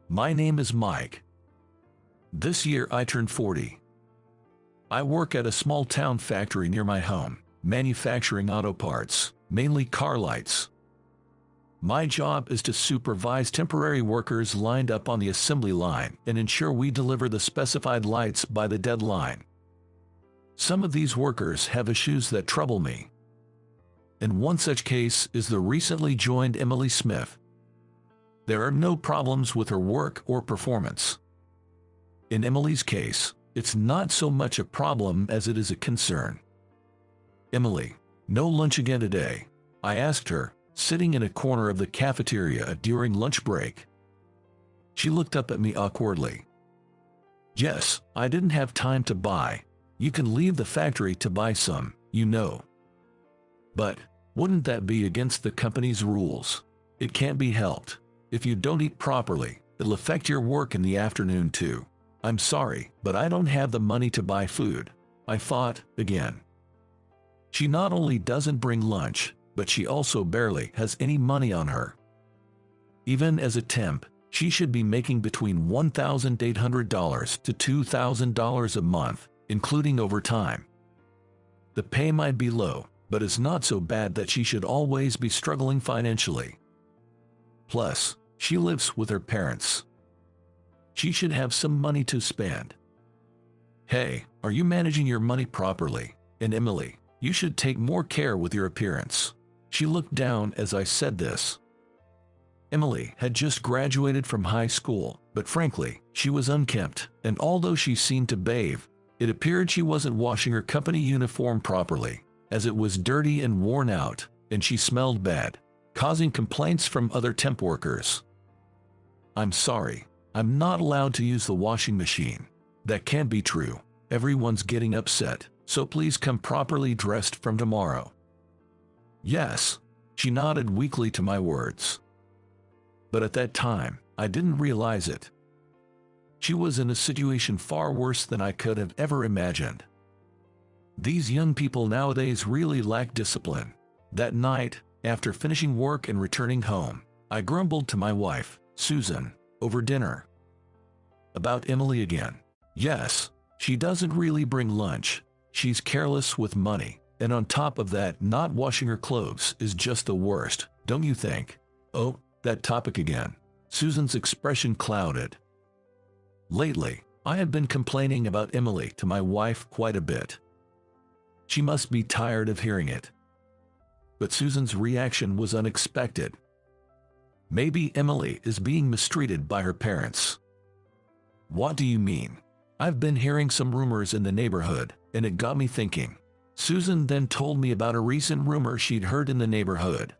My name is Mike. This year I turned 40. I work at a small town factory near my home, manufacturing auto parts, mainly car lights. My job is to supervise temporary workers lined up on the assembly line and ensure we deliver the specified lights by the deadline. Some of these workers have issues that trouble me. And one such case is the recently joined Emily Smith. There are no problems with her work or performance. In Emily's case, it's not so much a problem as it is a concern. Emily, no lunch again today, I asked her, sitting in a corner of the cafeteria during lunch break. She looked up at me awkwardly. Yes, I didn't have time to buy. You can leave the factory to buy some, you know. But, wouldn't that be against the company's rules? It can't be helped. If you don't eat properly, it'll affect your work in the afternoon too. I'm sorry, but I don't have the money to buy food. I thought, again. She not only doesn't bring lunch, but she also barely has any money on her. Even as a temp, she should be making between $1,800 to $2,000 a month, including overtime. The pay might be low, but it's not so bad that she should always be struggling financially. Plus, she lives with her parents. She should have some money to spend. Hey, are you managing your money properly? And Emily, you should take more care with your appearance. She looked down as I said this. Emily had just graduated from high school, but frankly, she was unkempt, and although she seemed to bathe, it appeared she wasn't washing her company uniform properly, as it was dirty and worn out, and she smelled bad, causing complaints from other temp workers. I'm sorry, I'm not allowed to use the washing machine. That can't be true. Everyone's getting upset, so please come properly dressed from tomorrow. Yes, she nodded weakly to my words. But at that time, I didn't realize it. She was in a situation far worse than I could have ever imagined. These young people nowadays really lack discipline. That night, after finishing work and returning home, I grumbled to my wife, Susan, over dinner. About Emily again. Yes, she doesn't really bring lunch. She's careless with money. And on top of that, not washing her clothes is just the worst, don't you think? Oh, that topic again. Susan's expression clouded. Lately, I have been complaining about Emily to my wife quite a bit. She must be tired of hearing it. But Susan's reaction was unexpected. Maybe Emily is being mistreated by her parents. What do you mean? I've been hearing some rumors in the neighborhood, and it got me thinking. Susan then told me about a recent rumor she'd heard in the neighborhood.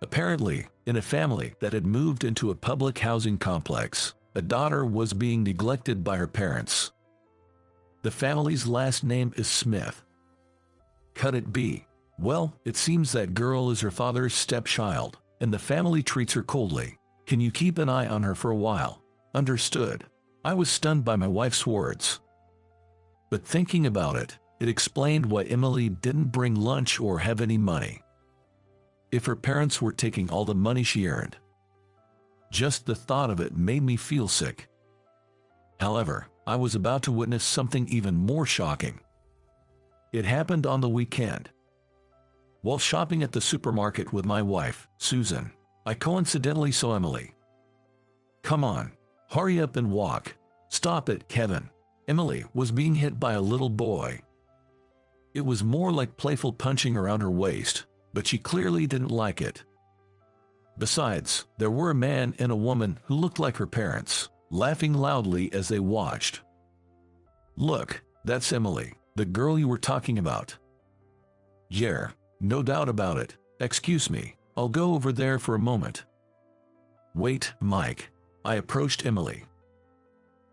Apparently, in a family that had moved into a public housing complex, a daughter was being neglected by her parents. The family's last name is Smith. Could it be? Well, it seems that girl is her father's stepchild, and the family treats her coldly. Can you keep an eye on her for a while? Understood. I was stunned by my wife's words. But thinking about it, it explained why Emily didn't bring lunch or have any money. If her parents were taking all the money she earned. Just the thought of it made me feel sick. However, I was about to witness something even more shocking. It happened on the weekend. While shopping at the supermarket with my wife, Susan, I coincidentally saw Emily. Come on, hurry up and walk. Stop it, Kevin. Emily was being hit by a little boy. It was more like playful punching around her waist, but she clearly didn't like it. Besides, there were a man and a woman who looked like her parents, laughing loudly as they watched. Look, that's Emily, the girl you were talking about. Yeah, no doubt about it. Excuse me, I'll go over there for a moment. Wait, Mike. I approached Emily.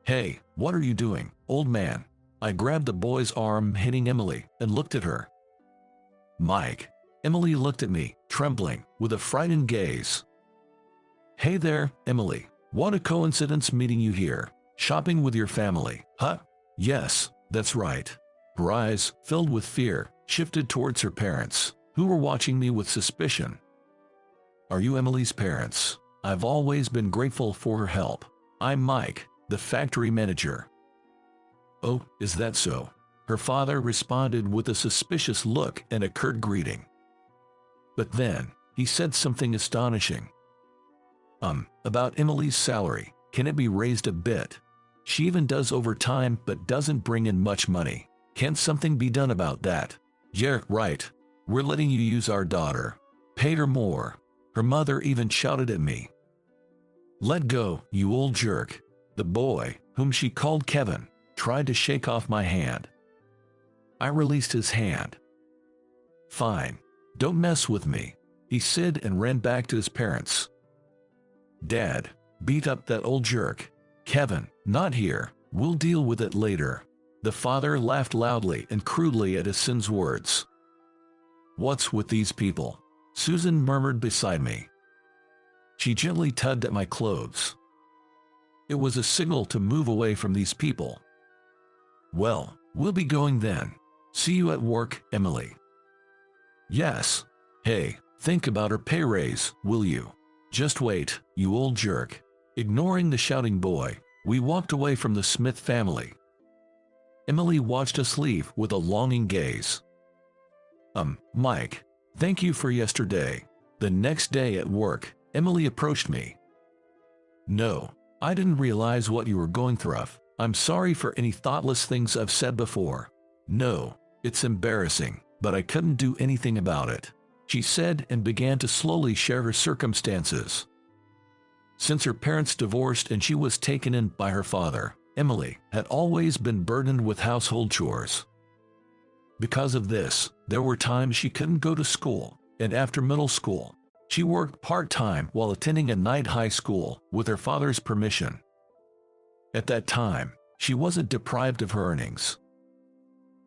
Hey, what are you doing, old man? I grabbed the boy's arm, hitting Emily, and looked at her. Mike. Emily looked at me, trembling, with a frightened gaze. Hey there, Emily. What a coincidence meeting you here. Shopping with your family, huh? Yes, that's right. Her eyes, filled with fear, shifted towards her parents, who were watching me with suspicion. Are you Emily's parents? I've always been grateful for her help. I'm Mike, the factory manager." "Oh, is that so?" Her father responded with a suspicious look and a curt greeting. But then, he said something astonishing. About Emily's salary, can it be raised a bit? She even does overtime but doesn't bring in much money. Can't something be done about that?" "Yeah, right. We're letting you use our daughter. Pay her more." Her mother even shouted at me. "Let go, you old jerk." The boy, whom she called Kevin, tried to shake off my hand. I released his hand. "Fine. Don't mess with me," he said and ran back to his parents. "Dad, beat up that old jerk." "Kevin, not here. We'll deal with it later." The father laughed loudly and crudely at his son's words. "What's with these people?" Susan murmured beside me. She gently tugged at my clothes. It was a signal to move away from these people. "Well, we'll be going then. See you at work, Emily." "Yes. Hey, think about her pay raise, will you?" "Just wait, you old jerk." Ignoring the shouting boy, we walked away from the Smith family. Emily watched us leave with a longing gaze. Mike, thank you for yesterday." The next day at work, Emily approached me. "No, I didn't realize what you were going through. I'm sorry for any thoughtless things I've said before." "No, it's embarrassing, but I couldn't do anything about it," she said and began to slowly share her circumstances. Since her parents divorced and she was taken in by her father, Emily had always been burdened with household chores. Because of this, there were times she couldn't go to school, and after middle school, she worked part-time while attending a night high school with her father's permission. At that time, she wasn't deprived of her earnings.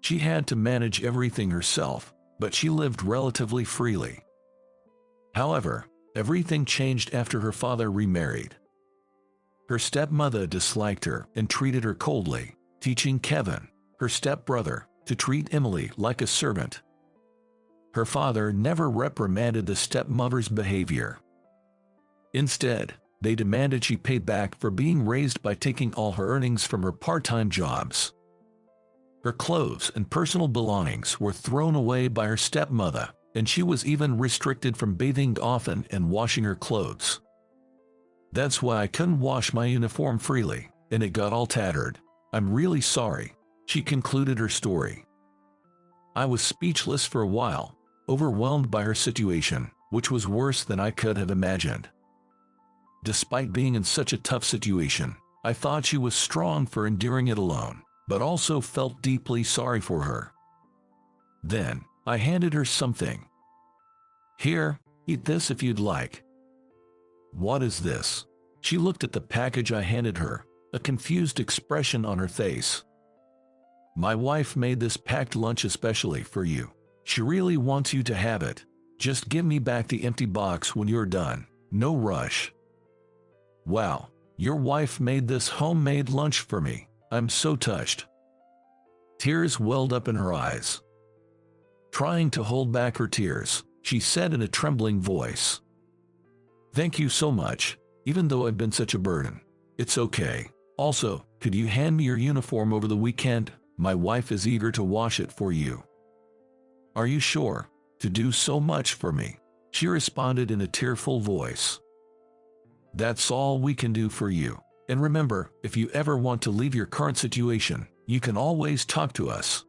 She had to manage everything herself, but she lived relatively freely. However, everything changed after her father remarried. Her stepmother disliked her and treated her coldly, teaching Kevin, her stepbrother, to treat Emily like a servant. Her father never reprimanded the stepmother's behavior. Instead, they demanded she pay back for being raised by taking all her earnings from her part-time jobs. Her clothes and personal belongings were thrown away by her stepmother, and she was even restricted from bathing often and washing her clothes. "That's why I couldn't wash my uniform freely, and it got all tattered. I'm really sorry," she concluded her story. I was speechless for a while, overwhelmed by her situation, which was worse than I could have imagined. Despite being in such a tough situation, I thought she was strong for enduring it alone, but also felt deeply sorry for her. Then, I handed her something. "Here, eat this if you'd like." "What is this?" She looked at the package I handed her, a confused expression on her face. "My wife made this packed lunch especially for you. She really wants you to have it. Just give me back the empty box when you're done. No rush." "Wow, your wife made this homemade lunch for me. I'm so touched." Tears welled up in her eyes. Trying to hold back her tears, she said in a trembling voice, "Thank you so much, even though I've been such a burden. It's okay. Also, could you hand me your uniform over the weekend? My wife is eager to wash it for you." "Are you sure? To do so much for me?" she responded in a tearful voice. "That's all we can do for you. And remember, if you ever want to leave your current situation, you can always talk to us."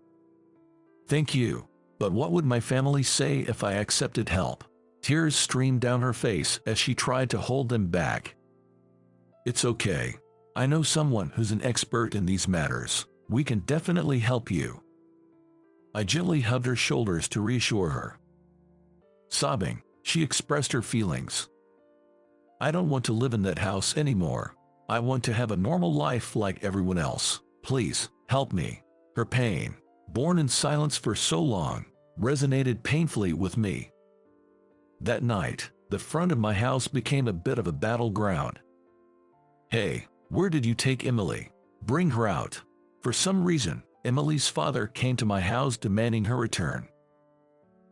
"Thank you. But what would my family say if I accepted help?" Tears streamed down her face as she tried to hold them back. "It's okay. I know someone who's an expert in these matters. We can definitely help you." I gently hugged her shoulders to reassure her. Sobbing, she expressed her feelings. "I don't want to live in that house anymore. I want to have a normal life like everyone else. Please, help me." Her pain, borne in silence for so long, resonated painfully with me. That night, the front of my house became a bit of a battleground. "Hey, where did you take Emily? Bring her out." For some reason, Emily's father came to my house demanding her return.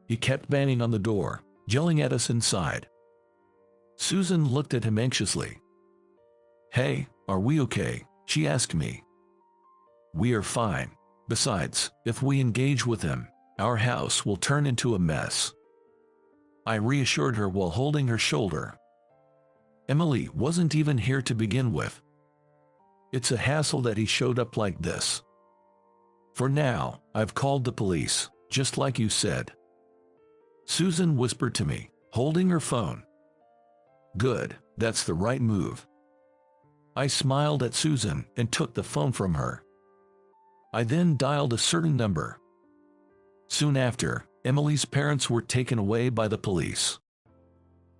He kept banging on the door, yelling at us inside. Susan looked at him anxiously. "Hey, are we okay?" she asked me. "We are fine. Besides, if we engage with him, our house will turn into a mess." I reassured her while holding her shoulder. "Emily wasn't even here to begin with. It's a hassle that he showed up like this. For now, I've called the police, just like you said," Susan whispered to me, holding her phone. "Good, that's the right move." I smiled at Susan and took the phone from her. I then dialed a certain number. Soon after, Emily's parents were taken away by the police.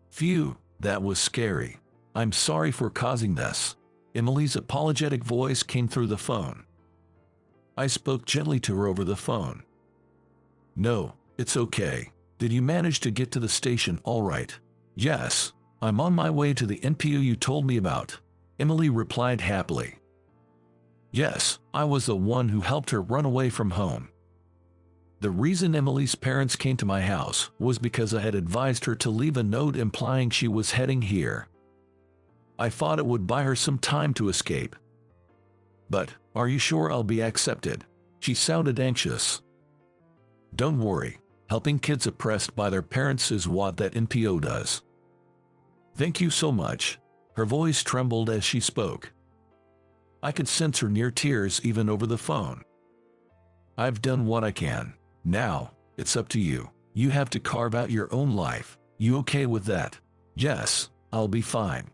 "Phew, that was scary. I'm sorry for causing this." Emily's apologetic voice came through the phone. I spoke gently to her over the phone. "No, it's okay. Did you manage to get to the station all right?" "Yes, I'm on my way to the NPO you told me about," Emily replied happily. "Yes, I was the one who helped her run away from home." The reason Emily's parents came to my house was because I had advised her to leave a note implying she was heading here. I thought it would buy her some time to escape. "But, are you sure I'll be accepted?" She sounded anxious. "Don't worry, helping kids oppressed by their parents is what that NPO does." "Thank you so much." Her voice trembled as she spoke. I could sense her near tears even over the phone. "I've done what I can. Now, it's up to you. You have to carve out your own life. You okay with that?" "Yes, I'll be fine.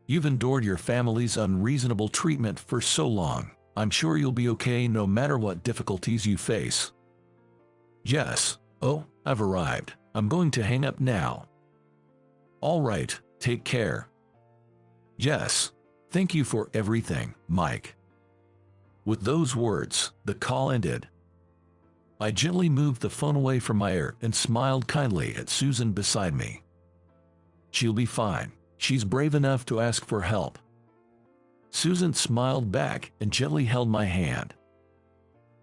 You've endured your family's unreasonable treatment for so long. I'm sure you'll be okay no matter what difficulties you face." "Yes. Oh, I've arrived. I'm going to hang up now." "All right, take care." "Yes. Thank you for everything, Mike." With those words, the call ended. I gently moved the phone away from my ear and smiled kindly at Susan beside me. "She'll be fine. She's brave enough to ask for help." Susan smiled back and gently held my hand.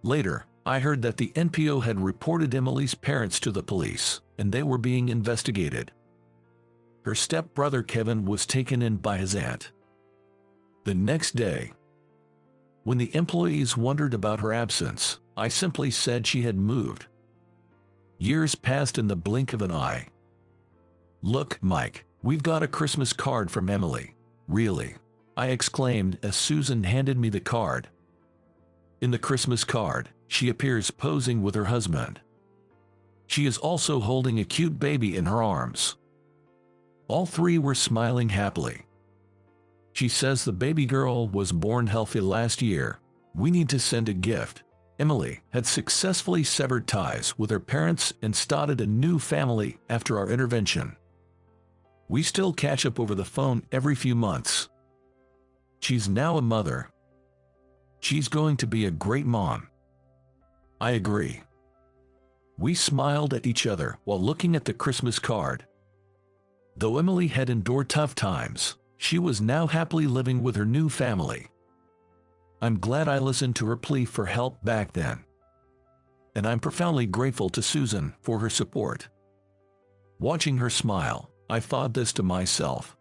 Later, I heard that the NPO had reported Emily's parents to the police, and they were being investigated. Her stepbrother Kevin was taken in by his aunt. The next day, when the employees wondered about her absence, I simply said she had moved. Years passed in the blink of an eye. "Look, Mike, we've got a Christmas card from Emily." "Really?" I exclaimed as Susan handed me the card. In the Christmas card, she appears posing with her husband. She is also holding a cute baby in her arms. All three were smiling happily. She says the baby girl was born healthy last year. "We need to send a gift." Emily had successfully severed ties with her parents and started a new family after our intervention. We still catch up over the phone every few months. She's now a mother. She's going to be a great mom. I agree. We smiled at each other while looking at the Christmas card. Though Emily had endured tough times, she was now happily living with her new family. I'm glad I listened to her plea for help back then. And I'm profoundly grateful to Susan for her support. Watching her smile, I thought this to myself.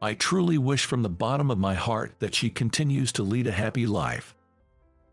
I truly wish from the bottom of my heart that she continues to lead a happy life.